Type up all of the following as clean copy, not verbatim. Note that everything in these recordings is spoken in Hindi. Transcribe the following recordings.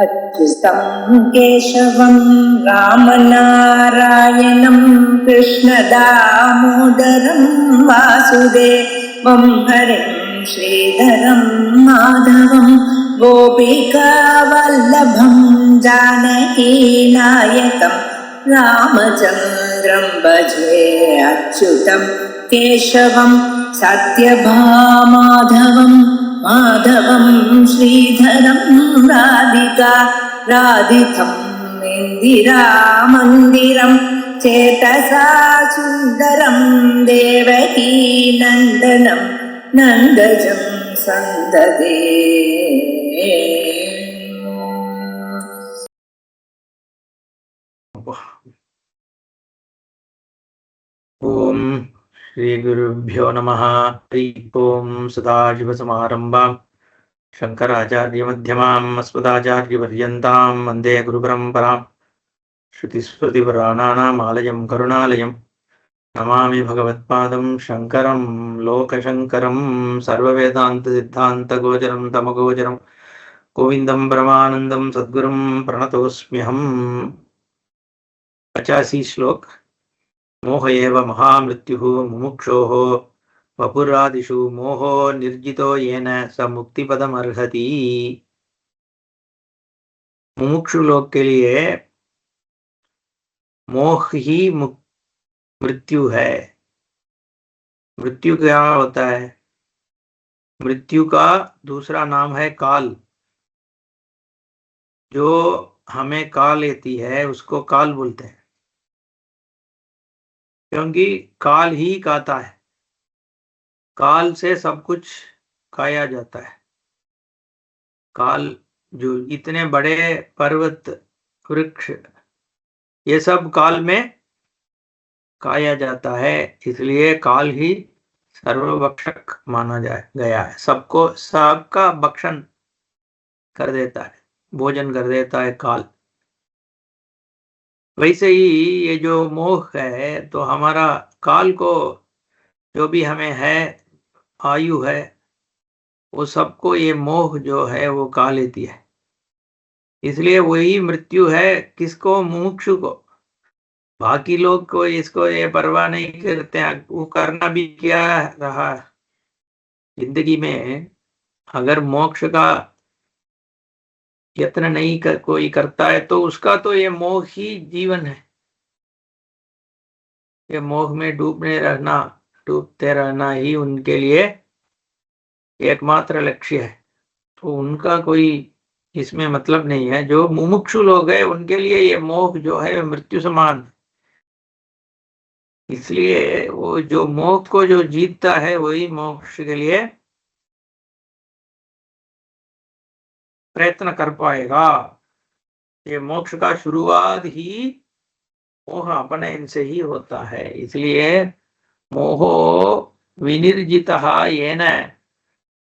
अच्युतं केशवं रामनारायणं कृष्णदामोदरं वासुदेवं हरिं श्रीधरं माधवं गोपिकावल्लभं जानकीनायकं रामचन्द्रं भजे अच्युतं केशवं सत्यभामाधवं माधवं श्रीधरं राधिका राधितं इन्दिरामन्दिरं चेतसा सुन्दरं देवकी नन्दनं नन्दजं सन्ददे। ओम श्री गुरुभ्यो नमः। हरि ओम। सदाशिवसमारंभां शंकराचार्यमध्यमाम् अस्मदाचार्यपर्यन्तां वन्दे गुरुपरम्परां। श्रुतिस्मृतिपुराणानाम् आलयं करुणालयं नमामि भगवत्पादं शङ्करं लोकशङ्करं सर्ववेदान्तसिद्धान्तगोचरं तमगोचरं गोविन्दं परमानन्दं सद्गुरुं प्रणतोऽस्म्यहम्। 85 श्लोक। मोह एव महामृत्युः मुमुक्षोः वपुरादिषु मोहो निर्जितो येन स मुक्तिपदमर्हति। मुमुक्षु लोग के लिए मोह ही मृत्यु है। मृत्यु क्या होता है? मृत्यु का दूसरा नाम है काल। जो हमें काल लेती है उसको काल बोलते हैं, क्योंकि काल ही खाता है। काल से सब कुछ खाया जाता है। काल जो इतने बड़े पर्वत वृक्ष ये सब काल में खाया जाता है, इसलिए काल ही सर्वभक्षक माना गया है। सबको सबका भक्षण कर देता है, भोजन कर देता है काल। वैसे ही ये जो मोह है, तो हमारा काल को जो भी हमें है, आयु है, वो सबको ये मोह जो है वो खा लेती है। इसलिए वही मृत्यु है। किसको? मुमुक्षु को। बाकी लोग को इसको ये परवाह नहीं करते हैं। वो करना भी क्या रहा जिंदगी में। अगर मोक्ष का यत्न नहीं कोई करता है तो उसका तो ये मोह ही जीवन है। ये मोह में डूबते रहना ही उनके लिए एकमात्र लक्ष्य है। तो उनका कोई इसमें मतलब नहीं है। जो मुमुक्षु लोग हैं उनके लिए ये मोह जो है मृत्यु समान। इसलिए वो जो मोह को जो जीतता है वही मोक्ष के लिए प्रयत्न कर पाएगा। ये मोक्ष का शुरुआत ही मोह अपने इनसे ही होता है। इसलिए मोहो विनिर्जितः येन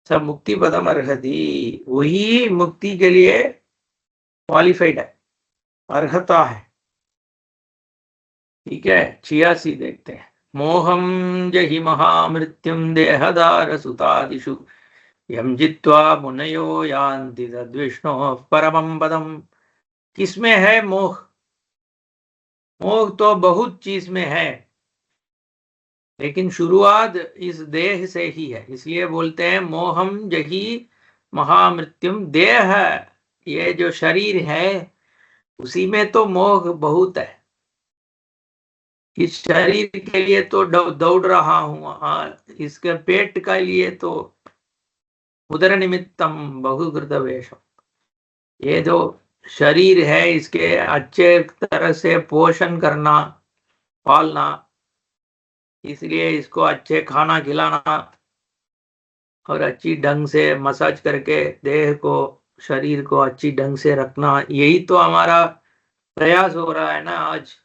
स मुक्ति पदम अर्हति। वही मुक्ति के लिए क्वालिफाइड है, अर्हता है। ठीक है, 86 देखते हैं। मोहम जहि महामृत्युम देहदार सुतादिषु यम जित्वा मुनयो यान्ति तद्विष्णोः परमं पदम्। किसमें है मोह? मोह तो बहुत चीज में है, लेकिन शुरुआत इस देह से ही है। इसलिए बोलते हैं मोहम जहि महामृत्युम। देह, ये जो शरीर है, उसी में तो मोह बहुत है। इस शरीर के लिए तो दौड़ रहा हूं। इसके पेट के लिए तो उदर निमित्तम बहुकृत वेशम। ये जो शरीर है इसके अच्छे तरह से पोषण करना, पालना, इसलिए इसको अच्छे खाना खिलाना और अच्छी ढंग से मसाज करके देह को, शरीर को अच्छी ढंग से रखना, यही तो हमारा प्रयास हो रहा है ना आज।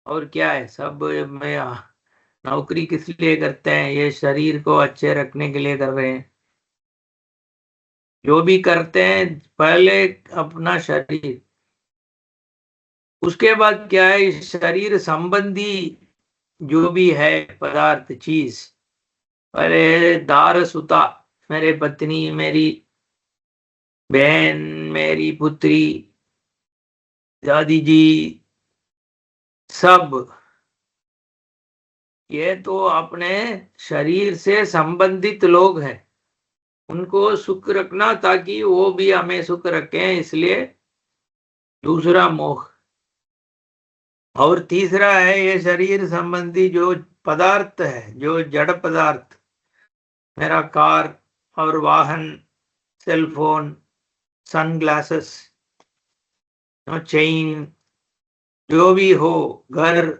और क्या है? सब में नौकरी किस लिए करते हैं? ये शरीर को अच्छे रखने के लिए कर रहे हैं। जो भी करते हैं पहले अपना शरीर, उसके बाद क्या है, इस शरीर संबंधी जो भी है पदार्थ, चीज। अरे दार सुता, मेरे पत्नी, मेरी बहन, मेरी पुत्री, दादी जी, सब ये तो अपने शरीर से संबंधित लोग हैं। उनको सुख रखना ताकि वो भी हमें सुख रखें, इसलिए दूसरा मोह। और तीसरा है ये शरीर संबंधी जो पदार्थ है, जो जड़ पदार्थ, मेरा कार और वाहन, सेलफोन, सनग्लासेस, चेन, जो भी हो, घर,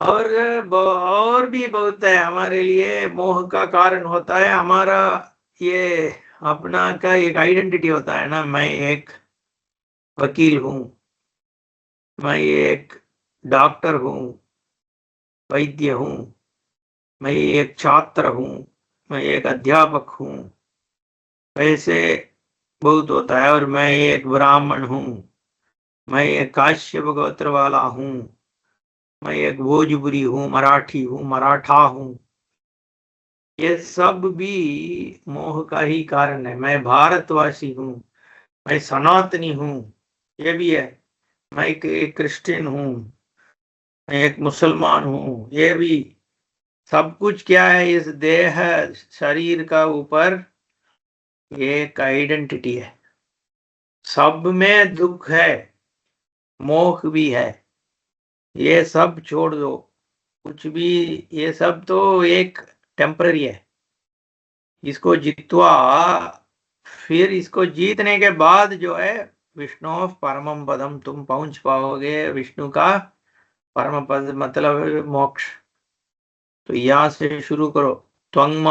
और भी बहुत है हमारे लिए मोह का कारण होता है। हमारा ये अपना का एक आइडेंटिटी होता है ना, मैं एक वकील हूँ, मैं एक डॉक्टर हूँ, वैद्य हूँ, मैं एक छात्र हूँ, मैं एक अध्यापक हूँ, ऐसे बहुत होता है। और मैं एक ब्राह्मण हूँ, मैं एक काश्यप गोत्र वाला हूँ, मैं एक भोजपुरी हूँ, मराठी हूँ, मराठा हूँ। ये सब भी मोह का ही कारण है। मैं भारतवासी हूँ, मैं सनातनी हूँ, ये भी है। मैं एक क्रिश्चियन हूँ, मैं एक मुसलमान हूँ, ये भी। सब कुछ क्या है, इस देह शरीर का ऊपर एक आइडेंटिटी है। सब में दुख है, मोह भी है। ये सब छोड़ दो, कुछ भी, ये सब तो एक टेम्पररी है। इसको जीतवा, फिर इसको जीतने के बाद जो है विष्णु परमम पदम, तुम पहुंच पाओगे विष्णु का परम पद, मतलब मोक्ष। तो यहाँ से शुरू करो। त्वंग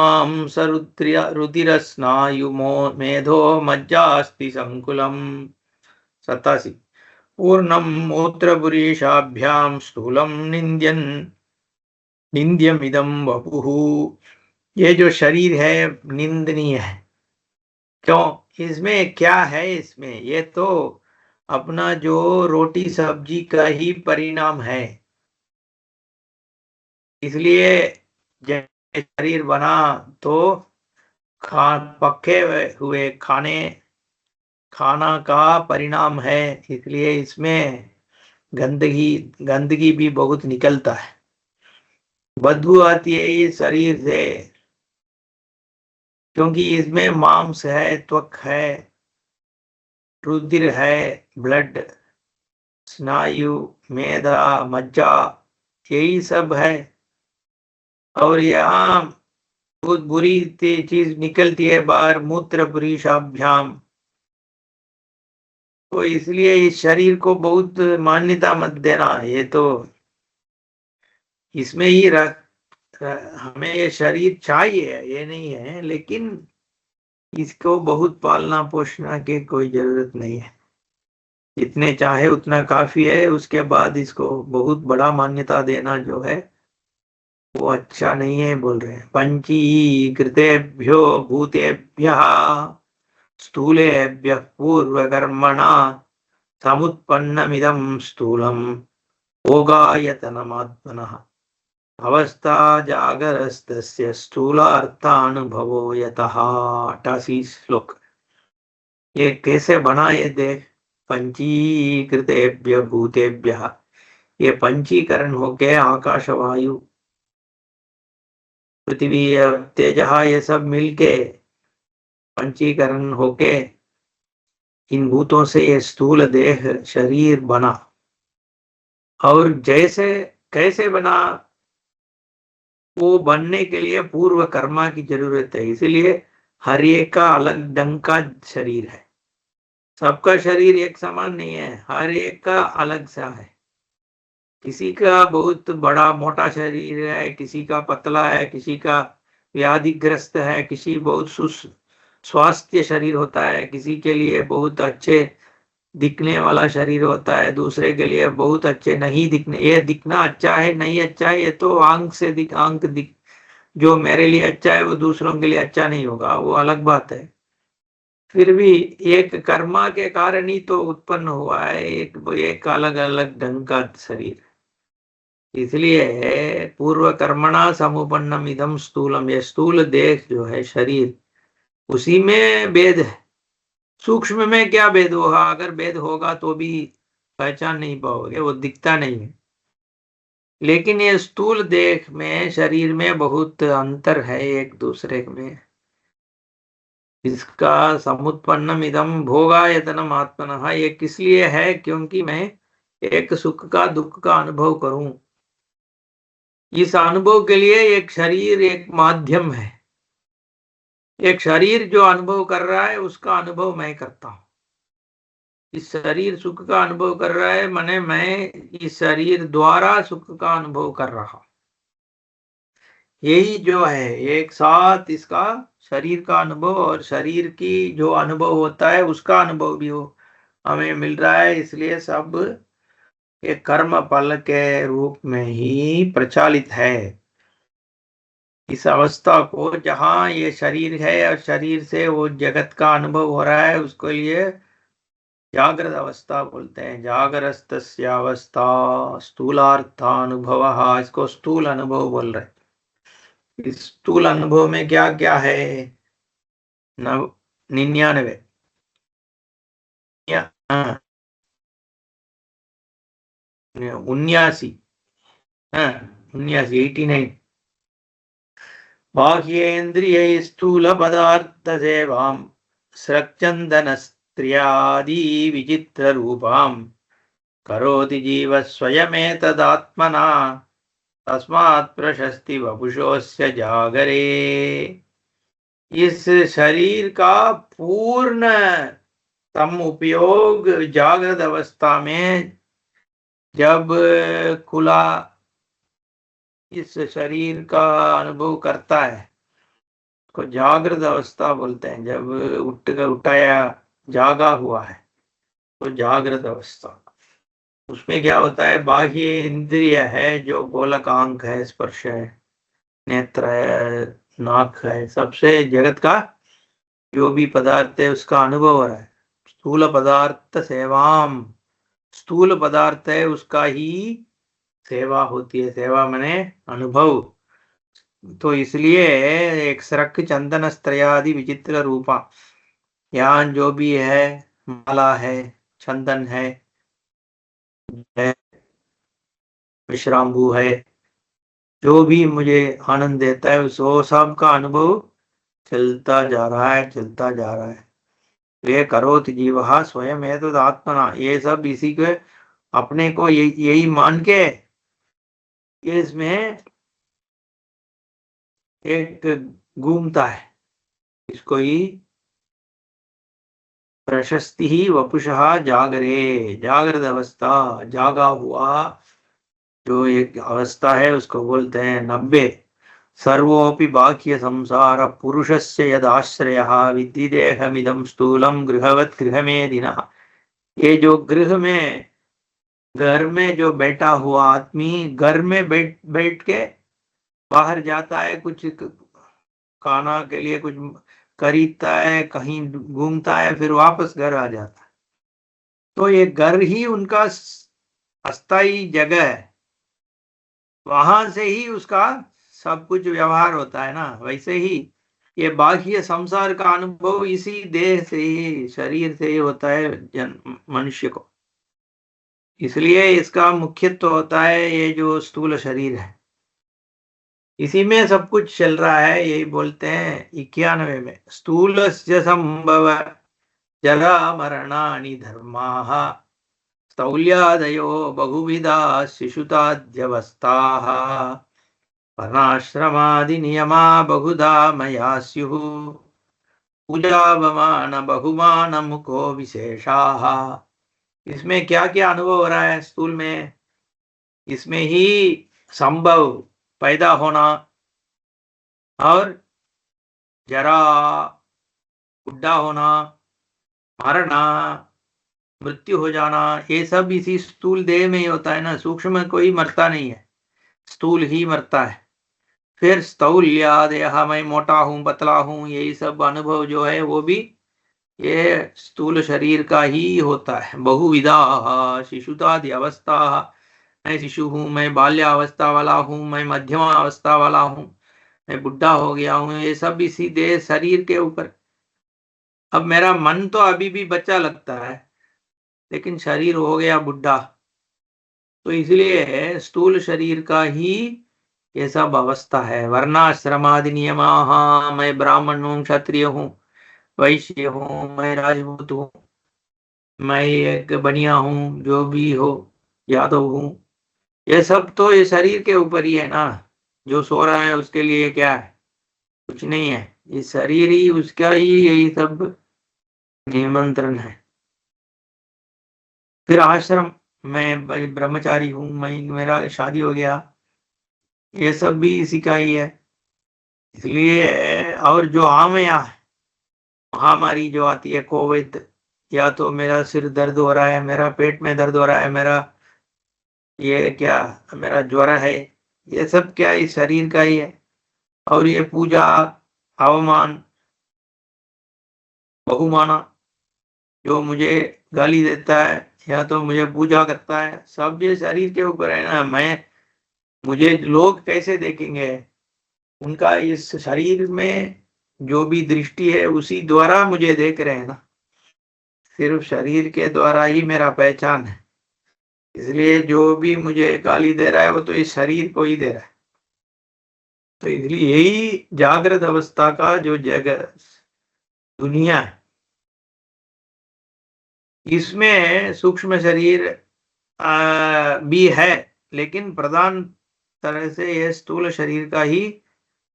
रुधिर स्नायु मेधो मज्जास्ति संकुलम, 87। पूर्णम मूत्रपुरीषाभ्याम स्थूलम निंद्यमिदम वपुः। ये जो शरीर है निंदनीय है। क्यों? इसमें क्या है? इसमें ये तो अपना जो रोटी सब्जी का ही परिणाम है। इसलिए जब शरीर बना तो पके हुए खाना का परिणाम है। इसलिए इसमें गंदगी गंदगी भी बहुत निकलता है, बदबू आती है ये शरीर से, क्योंकि इसमें मांस है, त्वक है, रुधिर है, ब्लड, स्नायु, मेदा, मज्जा, यही सब है। और यहाँ बहुत बुरी चीज निकलती है बाहर, मूत्र पुरीषाभ्याम। तो इसलिए इस शरीर को बहुत मान्यता मत देना। ये तो इसमें ही हमें ये शरीर चाहिए, ये नहीं है, लेकिन इसको बहुत पालना पोषना की कोई जरूरत नहीं है। जितने चाहे उतना काफी है। उसके बाद इसको बहुत बड़ा मान्यता देना जो है वो अच्छा नहीं है, बोल रहे हैं। पंचीकृतेभ्यो भूतेभ्यः स्थूलेभ्यः पूर्वकर्मणा समुत्पन्नमिदं स्थूलम् भोगायतनमात्मनः अवस्था जागरस्तस्य स्थूलार्थानुभवो यतः। 88 श्लोक। ये कैसे बना ये देह? पंचीकृतेभ्य भूतेभ्यः, ये पंचीकरण हो गए आकाश वायु पृथ्वी तेजः, ये सब मिलके पंचीकरण होके इन भूतों से ये स्थूल देह शरीर बना। और जैसे कैसे बना, वो बनने के लिए पूर्व कर्मा की जरूरत है। इसीलिए हर एक का अलग ढंग का शरीर है। सबका शरीर एक समान नहीं है, हर एक का अलग सा है। किसी का बहुत बड़ा मोटा शरीर है, किसी का पतला है, किसी का व्याधिग्रस्त है, किसी बहुत स्वास्थ्य शरीर होता है, किसी के लिए बहुत अच्छे दिखने वाला शरीर होता है, दूसरे के लिए बहुत अच्छे नहीं दिखने। ये दिखना अच्छा है नहीं अच्छा है, ये तो आंख से जो मेरे लिए अच्छा है वो दूसरों के लिए अच्छा नहीं होगा, वो अलग बात है। फिर भी एक कर्मा के कारण ही तो उत्पन्न हुआ है एक अलग अलग ढंग का शरीर। इसलिए पूर्व कर्मणा समुपन्नम इदम स्थूलम, ये स्थूल देह जो है शरीर, उसी में भेद है। सूक्ष्म में क्या भेद होगा? अगर भेद होगा तो भी पहचान नहीं पाओगे, वो दिखता नहीं है। लेकिन ये स्थूल देह में, शरीर में बहुत अंतर है एक दूसरे में। इसका समुत्पन्नम इदम भोगायतनम आत्मनः, ये किस लिए है? क्योंकि मैं एक सुख का दुख का अनुभव करूं। इस अनुभव के लिए एक शरीर एक माध्यम है। एक शरीर जो अनुभव कर रहा है उसका अनुभव मैं करता हूं। इस शरीर सुख का अनुभव कर रहा है, माने मैं इस शरीर द्वारा सुख का अनुभव कर रहा हूं। यही जो है एक साथ इसका शरीर का अनुभव और शरीर की जो अनुभव होता है उसका अनुभव भी हो हमें मिल रहा है। इसलिए सब एक कर्म फल के रूप में ही प्रचालित है। इस अवस्था को जहां ये शरीर है और शरीर से वो जगत का अनुभव हो रहा है, उसको लिए जागृत अवस्था बोलते हैं। जागरस्तस्य अवस्था स्थूलार्थानुभव, इसको स्थूल अनुभव बोल रहे हैं। इस स्थूल अनुभव में क्या क्या है? 99, 79, 89। बाह्येन्द्रिय स्थूल पदार्थ सेवां स्रक्चंदन स्त्रियादि विचित्र रूपां करोति जीव स्वयमेतदात्मना तस्मात् प्रशस्ति वपुषोस्य जागरे। इस शरीर का पूर्ण तम उपयोग जागृत अवस्था में, जब खुला इस शरीर का अनुभव करता है, उसको जागृत अवस्था बोलते हैं। जब उठाया जागा हुआ है तो जागृत अवस्था। उसमें क्या होता है? बाह्य इंद्रिय है, जो गोलक आंख है, स्पर्श है, नेत्र है, नाक है, सबसे जगत का जो भी पदार्थ है उसका अनुभव हो रहा है। स्थूल पदार्थ सेवाम, स्थूल पदार्थ है उसका ही सेवा होती है। सेवा माने अनुभव। तो इसलिए एक सरक चंदन स्त्रयादि विचित्र रूपा, यहाँ जो भी है, माला है, चंदन है, विश्राम्भू है, जो भी मुझे आनंद देता है उस सब का अनुभव चलता जा रहा है, चलता जा रहा है। ये करोत जीव स्वयं है तो आत्मना, ये सब इसी के अपने को यही मान के इसमें एक घूमता है। इसको ही प्रशस्ति ही वपुषः जागरे, जागृत अवस्था, जागा हुआ जो एक अवस्था है उसको बोलते हैं 90। सर्वोपि बाह्य संसार पुरुषस्य यदाश्रयः विद्धि देहमिदं स्थूलं गृहवत् गृहमेदिनः। ये जो गृह में, घर में जो बैठा हुआ आदमी, घर में बैठ के बाहर जाता है, कुछ खाना के लिए कुछ खरीदता है, कहीं घूमता है, फिर वापस घर आ जाता है। तो ये घर ही उनका अस्थायी जगह है, वहां से ही उसका सब कुछ व्यवहार होता है ना। वैसे ही ये बाह्य संसार का अनुभव इसी देह से ही, शरीर से ही होता है मनुष्य को। इसलिए इसका मुख्यत्व होता है ये जो स्थूल शरीर है, इसी में सब कुछ चल रहा है। यही बोलते हैं 91 में, स्थूलस्य संभव जरा मरणानि धर्माः स्थौल्यादयो बहुविधा शिशुताद्यवस्थाः वर्णाश्रमादि नियमा बहुधा मया स्युः पूजावमान बहुमान मुखो विशेषाः। इसमें क्या क्या अनुभव हो रहा है स्थूल में? इसमें ही संभव, पैदा होना, और जरा, बुढ़ा होना, मरना, मृत्यु हो जाना, ये सब इसी स्थूल देह में ही होता है ना। सूक्ष्म में कोई मरता नहीं है, स्थूल ही मरता है। फिर स्थौल्या देह, मैं मोटा हूं, पतला हूं, यही सब अनुभव जो है वो भी ये स्थूल शरीर का ही होता है। बहुविधा शिशुतादि अवस्था, मैं शिशु हूँ, मैं बाल्यावस्था वाला हूँ, मैं मध्यमा अवस्था वाला हूँ, मैं बुढ़ा हो गया हूँ, ये सब इसी देह शरीर के ऊपर। अब मेरा मन तो अभी भी बच्चा लगता है, लेकिन शरीर हो गया बुढ़ा, तो इसलिए स्थूल शरीर का ही ये सब अवस्था है। वर्णाश्रमादि नियमा, हाँ मैं ब्राह्मण हूँ, क्षत्रिय हूँ, वैश्य हूँ, मैं राजपूत हूँ, मैं एक बनिया हूँ, जो भी हो, यादव हूँ, ये सब तो ये शरीर के ऊपर ही है ना। जो सो रहा है उसके लिए क्या है? कुछ नहीं है, ये शरीर ही उसका ही यही सब निमंत्रण है। फिर आश्रम, मैं ब्रह्मचारी हूँ, मैं मेरा शादी हो गया, ये सब भी इसी का ही है। इसलिए और जो आम या महामारी जो आती है कोविड, या तो मेरा सिर दर्द हो रहा है, मेरा पेट में दर्द हो रहा है, मेरा ये क्या, मेरा ज्वर है, ये सब क्या इस शरीर का ही है। और ये पूजा, अवमान, बहुमाना, जो मुझे गाली देता है या तो मुझे पूजा करता है, सब ये शरीर के ऊपर है ना। मैं, मुझे लोग कैसे देखेंगे, उनका इस शरीर में जो भी दृष्टि है उसी द्वारा मुझे देख रहे हैं ना। सिर्फ शरीर के द्वारा ही मेरा पहचान है, इसलिए जो भी मुझे गाली दे रहा है वो तो इस शरीर को ही दे रहा है। तो इसलिए यही जागृत अवस्था का जो जगत दुनिया है, इसमें सूक्ष्म शरीर भी है, लेकिन प्रधान तरह से ये स्थूल शरीर का ही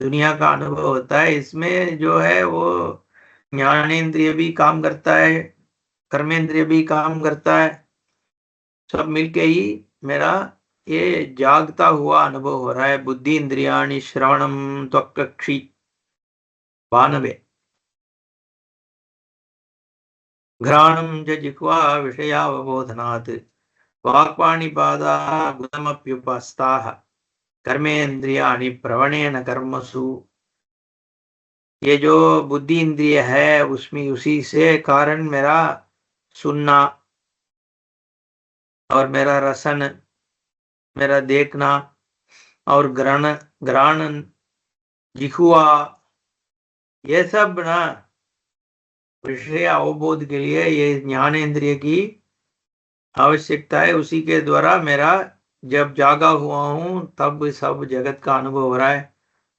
दुनिया का अनुभव होता है। इसमें जो है वो ज्ञानेंद्रिय भी काम करता है, कर्मेंद्रिय भी काम करता है, सब मिलके ही मेरा ये जागता हुआ अनुभव हो रहा है। बुद्धि इंद्रियाणि श्रवणम त्वक्कक्षि बानवे, घ्राणं च जिह्वा विषयावबोधनात्, वाक्पाणिपादाः गुणमप्युपस्ताः, कर्मेन्द्रियाणि प्रवणेन कर्मसु। ये जो बुद्धि इंद्रिय है उसमें उसी से कारण मेरा सुनना और मेरा रसन, मेरा देखना और ग्रहण, घ्राण, जिह्वा, ये सब ना विषय अवबोध के लिए ये ज्ञानेंद्रिय की आवश्यकता है। उसी के द्वारा मेरा जब जागा हुआ हूं तब सब जगत का अनुभव हो रहा है।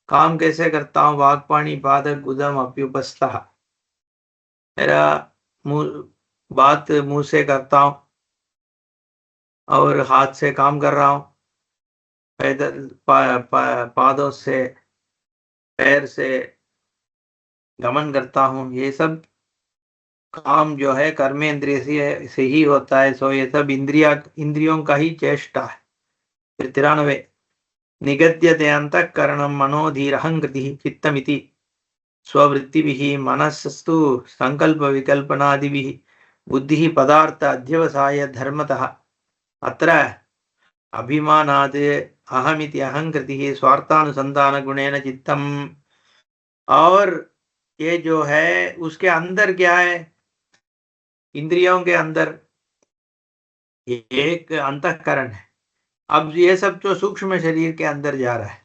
काम कैसे करता हूँ? वाक्पाणी पादक गुदम अप्युपस्था, मेरा मुंह, बात मुंह से करता हूँ और हाथ से काम कर रहा हूँ, पैदल पादों से, पैर से गमन करता हूँ। ये सब काम जो है कर्मेंद्रिय से ही होता है। सो ये सब इंद्रियों का ही चेष्टा है। फिर 93, निगद्यते अंतःकरणं मनोधीरहंकृतिः चित्तमिति स्ववृत्तिभिः मनस्सु संकल्प विकल्पनादिभिः बुद्धिः पदार्थ अध्यवसाय धर्मतः अत्र अभिमानात् अहमिति अहंकृतिः स्वार्थानुसंधान गुणेन चित्तम। और ये जो है उसके अंदर क्या है, इंद्रियों के अंदर एक अंतःकरण है। अब ये सब जो सूक्ष्म शरीर के अंदर जा रहा है,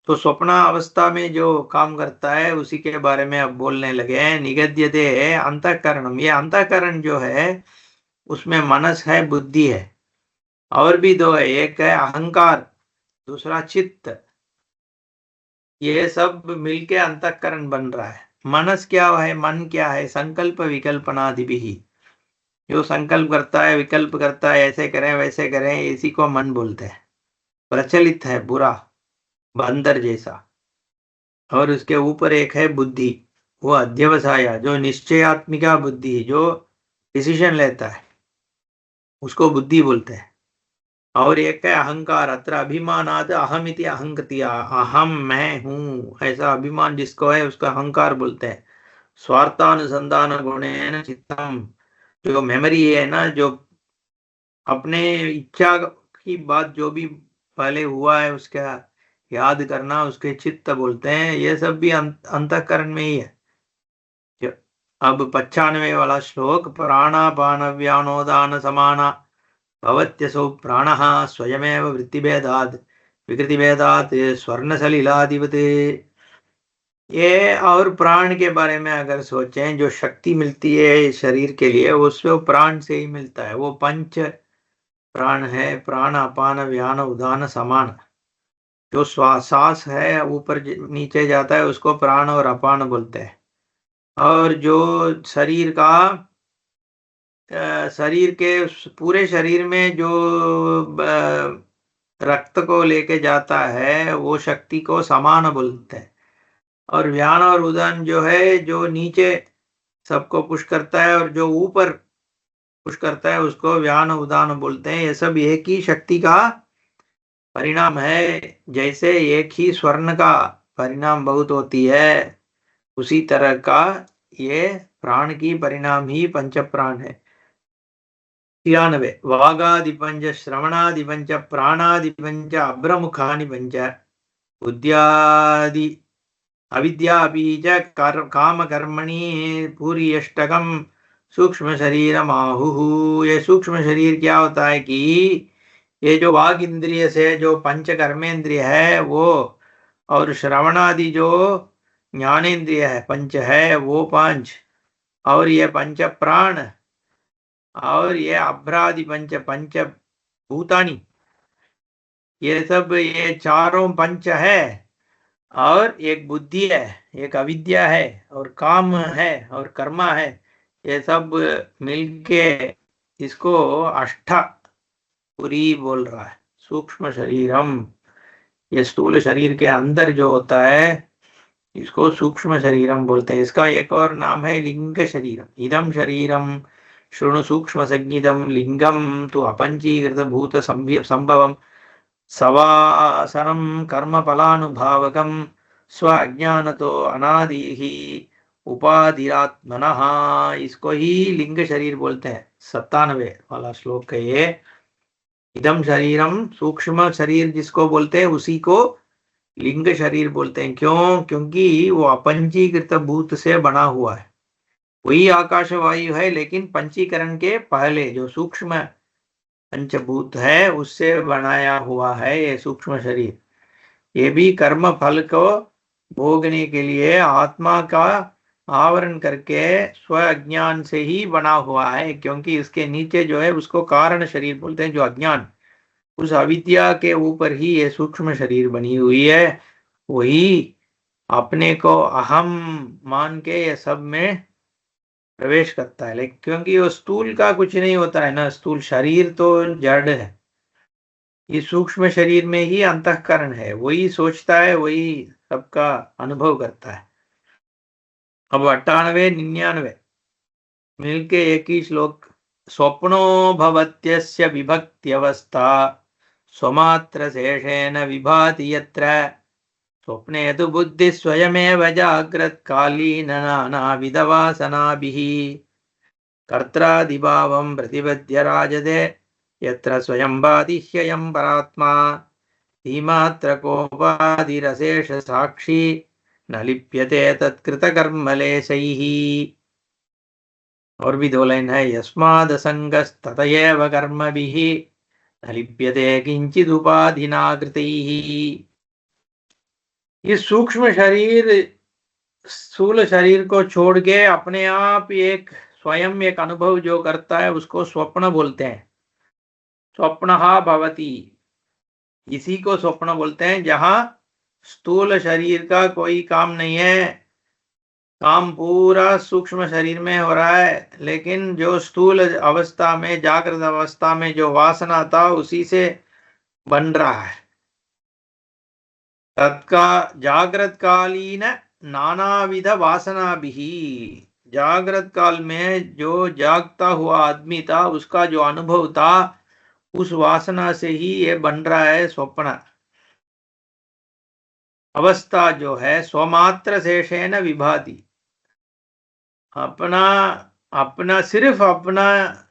तो स्वप्न अवस्था में जो काम करता है उसी के बारे में अब बोलने लगे हैं। निगद्यते अंतःकरणम, ये अंतःकरण जो है उसमें मनस है, बुद्धि है, और भी दो है, एक है अहंकार, दूसरा चित्त। ये सब मिलके अंतःकरण बन रहा है। मनस क्या है, मन क्या है? संकल्प विकल्पनादि भी, जो संकल्प करता है, विकल्प करता है, ऐसे करें वैसे करें, इसी को मन बोलते हैं। प्रचलित है, बुरा, बंदर जैसा। और उसके ऊपर एक है बुद्धि, वो अध्यवसाय, जो निश्चयात्मिका बुद्धि, जो डिसीजन लेता है, उसको बुद्धि बोलते हैं। और एक है अहंकार, अत्र अभिमानाद अहमिति अहंकृति, अहम मैं हूं, ऐसा अभिमान जिसको है उसका अहंकार बोलते हैं। स्वार्थानुसंधान गुणेन चित्तम, जो मेमोरी है ना, जो अपने इच्छा की बात जो भी पहले हुआ है उसका याद करना, उसके चित्त बोलते हैं। ये सब भी अंतःकरण में ही है। अब 95 वाला श्लोक, प्राणापान व्यानोदान समाना भवत्यसौ प्राणः स्वयमेव वृत्तिभेदात् विकृतिभेदात् स्वर्णसलिलादिवत्। ये और प्राण के बारे में अगर सोचें, जो शक्ति मिलती है शरीर के लिए उससे वो प्राण से ही मिलता है। वो पंच प्राण है, प्राण अपान व्यान उदान समान। जो श्वास है ऊपर नीचे जाता है उसको प्राण और अपान बोलते हैं। और जो शरीर का शरीर के पूरे शरीर में जो रक्त को लेके जाता है वो शक्ति को समान बोलते हैं। और व्यान और उदान जो है, जो नीचे सबको पुश करता है और जो ऊपर पुश करता है उसको व्यान उदान बोलते हैं। ये सब एक ही शक्ति का परिणाम है। जैसे एक ही स्वर्ण का परिणाम बहुत होती है, उसी तरह का ये प्राण की परिणाम ही पंच प्राण है। 93 वागादिपंच श्रवणादिपंच प्राणादिपंच अब्रमुखानि पंच बुद्ध्यादि अविद्यापि च काम कर्मणि पूर्यष्टकम सूक्ष्म शरीर आहुः। ये सूक्ष्म शरीर क्या होता है कि ये जो वाग इंद्रिय से जो पंच कर्मेंद्रिय है वो, और श्रवणादि जो ज्ञानेन्द्रिय है पंच है वो पांच, और ये पंच प्राण, और ये अभ्रादि पंच पंच भूतानी, ये सब ये चारों पंच है। और एक बुद्धि है, एक अविद्या है, और काम है, और कर्मा है। ये सब मिलके इसको अष्टपुरी बोल रहा है। सूक्ष्म शरीरम, ये स्थूल शरीर के अंदर जो होता है इसको सूक्ष्म शरीरम बोलते हैं। इसका एक और नाम है लिंग शरीरम। इदम शरीरम शृणु सूक्ष्म संगीतम लिंगम तो अपंचीकृत भूत संभवम सवासनम कर्म फलानुभावकम स्व अज्ञानतो अनादिहि उपाधिरात्मनः। इसको ही लिंग शरीर बोलते हैं। 97 वाला श्लोक है ये। इदम शरीरम, सूक्ष्म शरीर जिसको बोलते हैं उसी को लिंग शरीर बोलते हैं। क्यों? क्योंकि वो अपंचीकृत भूत से बना हुआ है। वही आकाश वायु है, लेकिन पंचीकरण के पहले जो सूक्ष्म पंचभूत है उससे बनाया हुआ है ये सूक्ष्म शरीर। ये भी कर्म फल को भोगने के लिए आत्मा का आवरण करके स्व अज्ञान से ही बना हुआ है। क्योंकि इसके नीचे जो है उसको कारण शरीर बोलते हैं, जो अज्ञान, उस अविद्या के ऊपर ही ये सूक्ष्म शरीर बनी हुई है। वही अपने को अहम मान के ये सब में प्रवेश करता है। लेकिन क्योंकि वो स्थूल का कुछ नहीं होता है ना, स्थूल शरीर तो जड़ है। इस सूक्ष्म शरीर में ही अंतःकरण है, वही सोचता है, वही सबका अनुभव करता है। अब 98 99 मिलके एक ही श्लोक। स्वप्नो भवत्यस्य विभक्त्यवस्था स्वमात्र शेषेण विभाति यत्र स्वप्ने तु बुद्धि स्वयमेव जाग्रत कालीन नानाविध वासनाभिः कर्त्रादिभावं प्रतिपद्य राजते यत्र स्वयं भाति ह्ययं परात्मा धीमात्र कोपादिरशेष साक्षी न लिप्यते तत्कृतकर्मलेशैः। और भी 2 लाइन है। यस्मादसंगस्ततएव कर्मभिः न लिप्यते किंचिदुपाधिना कृतैः। इस सूक्ष्म शरीर स्थूल शरीर को छोड़ के अपने आप एक स्वयं एक अनुभव जो करता है उसको स्वप्न बोलते हैं। स्वप्नः भवति, इसी को स्वप्न बोलते हैं। जहां स्थूल शरीर का कोई काम नहीं है, काम पूरा सूक्ष्म शरीर में हो रहा है, लेकिन जो स्थूल अवस्था में, जागृत अवस्था में जो वासना था उसी से बन रहा है। तत्का जागृत कालीन नानाविध वासना भी, जागृत काल में जो जागता हुआ आदमी था उसका जो अनुभव था उस वासना से ही ये बन रहा है स्वप्न अवस्था जो है। स्वमात्र शेषेण विभाति, अपना सिर्फ अपना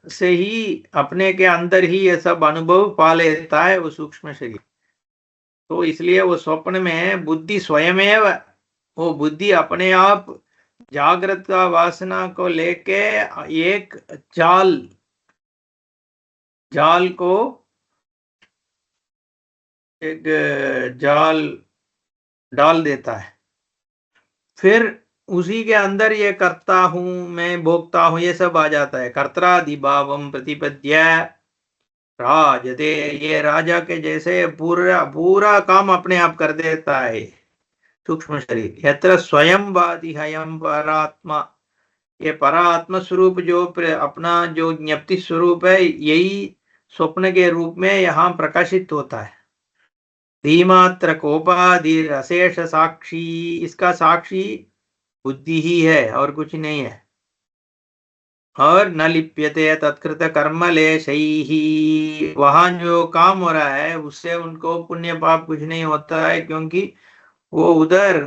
से ही, अपने के अंदर ही ये सब अनुभव पा लेता है वो सूक्ष्म शरीर। तो इसलिए वो स्वप्न में बुद्धि स्वयमेव, वो बुद्धि अपने आप जागृत का वासना को लेके एक चाल जाल को एक जाल डाल देता है, फिर उसी के अंदर ये करता हूं, मैं भोगता हूं, ये सब आ जाता है। कर्त्रादि भावम प्रतिपद्य राजते, ये राजा के जैसे पूरा पूरा काम अपने आप कर देता है सूक्ष्म शरीर। यत्र स्वयं वादी हयम परात्मा, ये परात्मा स्वरूप जो अपना जो ज्ञप्ति स्वरूप है, यही स्वप्न के रूप में यहाँ प्रकाशित होता है। धीमात्र कोपादि अशेष साक्षी, इसका साक्षी बुद्धि ही है और कुछ नहीं है। और न लिप्यते तत्कृत कर्म लेशैहि, वहां जो काम हो रहा है उससे उनको पुण्य पाप कुछ नहीं होता है, क्योंकि वो उधर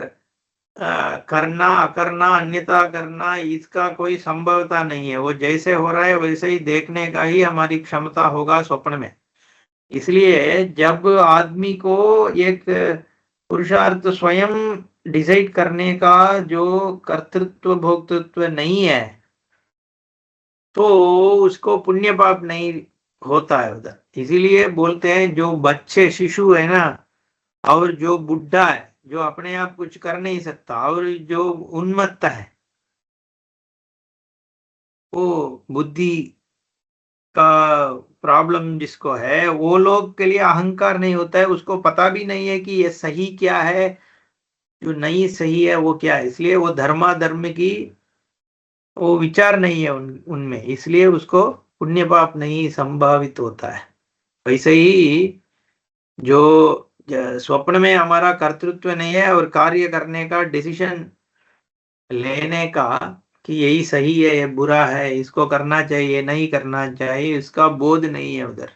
करना अकरना अन्यथा करना इसका कोई संभवता नहीं है। वो जैसे हो रहा है वैसे ही देखने का ही हमारी क्षमता होगा स्वप्न में। इसलिए जब आदमी को एक पुरुषार्थ स्वयं डिसाइड करने का जो कर्तृत्व भोक्तृत्व नहीं है, तो उसको पुण्य पाप नहीं होता है उधर। इसीलिए बोलते हैं जो बच्चे शिशु है ना, और जो बुढ़ा है जो अपने आप कुछ कर नहीं सकता, और जो उन्मत्त है, वो बुद्धि का प्रॉब्लम जिसको है, वो लोग के लिए अहंकार नहीं होता है, उसको पता भी नहीं है कि ये सही क्या है, जो नहीं सही है वो क्या है। इसलिए वो धर्माधर्म की वो विचार नहीं है उनमें, इसलिए उसको पुण्य पाप नहीं संभावित होता है। वैसे ही जो स्वप्न में हमारा कर्तृत्व नहीं है और कार्य करने का डिसीजन लेने का कि यही सही है ये बुरा है, इसको करना चाहिए नहीं करना चाहिए, इसका बोध नहीं है उधर।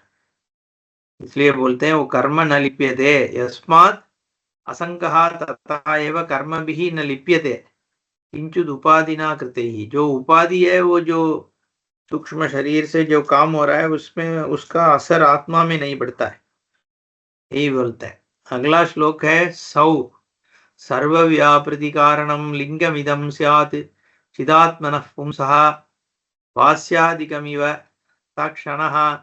इसलिए बोलते हैं वो कर्म न लिप्यते यस्मात् असंगः तथा एव कर्म भी न लिप्यते किंचिद उपाधिना कृते ही। जो उपाधि है वो जो सूक्ष्म शरीर से जो काम हो रहा है उसमें उसका असर आत्मा में नहीं पड़ता है, यही बोलता है। अगला श्लोक है 100। सर्वव्यापृति कारणम लिंगमिदं स्यात् चिदात्मनः पुंसः वास्यादिकमिव तत्क्षणः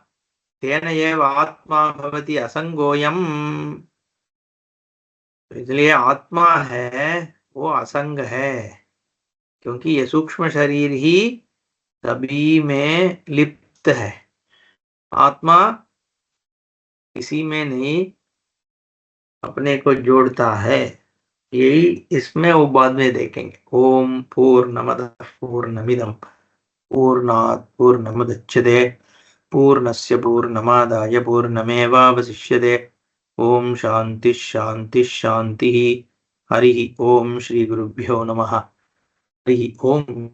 तेन एव आत्मा भवति असंगोयम्। इसलिए आत्मा है वो असंग है, क्योंकि ये सूक्ष्म शरीर ही सभी में लिप्त है, आत्मा किसी में नहीं अपने को जोड़ता है। यही इसमें वो बाद में देखेंगे। ओम पूर्णमदः पूर्णमिदं पूर्णात् पूर्णमुदच्यते पूर्णस्य पूर्णमादाय पूर्णमेवावशिष्यते। ओम शांति शांति शांति। हरि ओम श्री गुरुभ्यो नमः। हरि ओम।